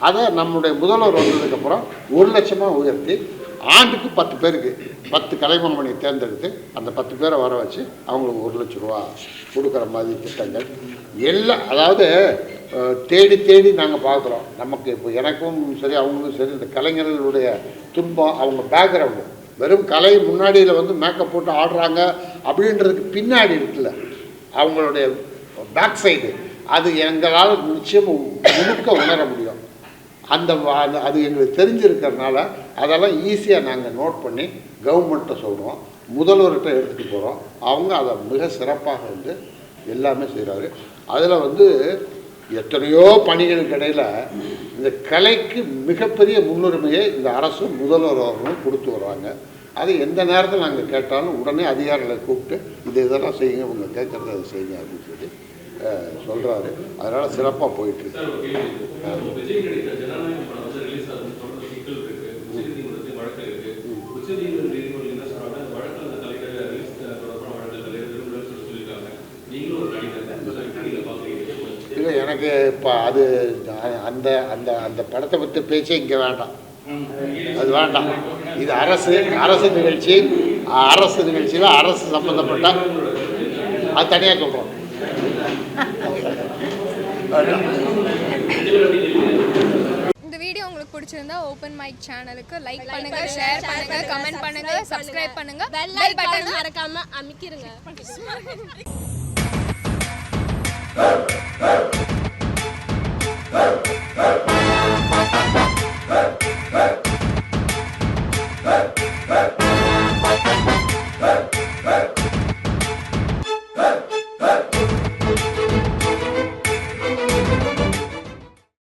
அதை நம்முடைய முதல்வர் வந்ததுக்கப்புறம் 1 லட்சமாக உயர்த்தி ஆண்டுக்கு 10 பேருக்கு 10 கலைமாமணி தேர்ந்தெடுத்து அந்த 10 பேரை வர வச்சு அவங்களுக்கு 1 லட்ச ரூபா கொடுக்குற மாதிரி திட்டங்கள் எல்லாம். அதாவது தேடி நாங்கள் பார்க்குறோம். நமக்கு இப்போ எனக்கும் சரி அவங்களுக்கும் சரி இந்த கலைஞர்களுடைய துன்பம், அவங்க பேக்ரவுண்டு வெறும் கலை முன்னாடியில் வந்து மேக்கப் போட்டு ஆடுறாங்க அப்படின்றதுக்கு பின்னாடி இருக்குல்ல அவங்களுடைய பேக் சைடு, அது எங்களால் நிச்சயம் முழுக்க உணர முடியும். அது எங்களுக்கு தெரிஞ்சிருக்கிறதுனால அதெல்லாம் ஈஸியாக நாங்கள் நோட் பண்ணி கவர்மெண்ட்டை சொல்கிறோம், முதல்வர்கிட்ட எடுத்துகிட்டு போகிறோம். அவங்க அதை மிக சிறப்பாக வந்து எல்லாமே செய்கிறாரு. அதில் வந்து எத்தனையோ பணிகளுக்கு இடையில் இந்த கலைக்கு மிகப்பெரிய முன்னுரிமையை இந்த அரசும் முதல்வர் அவர்களும் கொடுத்து வர்றாங்க. அது எந்த நேரத்தில் நாங்கள் கேட்டாலும் உடனே அதிகாரிகளை கூப்பிட்டு இதெல்லாம் செய்யுங்க, உங்கள் கேட்குறத அதை செய்யுங்க அப்படின்னு சொல்லி சொல்கிறாரு. அதனால் சிறப்பாக போயிட்டுருக்கு. இல்லை எனக்கு இப்போ அது அந்த அந்த அந்த படத்தை பற்றி பேச்சே இங்கே வேண்டாம், அது வேண்டாம். இது அரசு நிகழ்ச்சியில் அரசு சம்மந்தப்பட்ட அது தனியாக சொல்கிறோம். இந்த வீடியோ உங்களுக்கு பிடிச்சிருந்தா ஓபன் மைக் சேனலுக்கு லைக் பண்ணுங்க, ஷேர் பண்ணுங்க, கமெண்ட் பண்ணுங்க, சப்ஸ்கிரைப் பண்ணுங்க, பெல் பட்டன் மறக்காம அமுக்கிருங்க.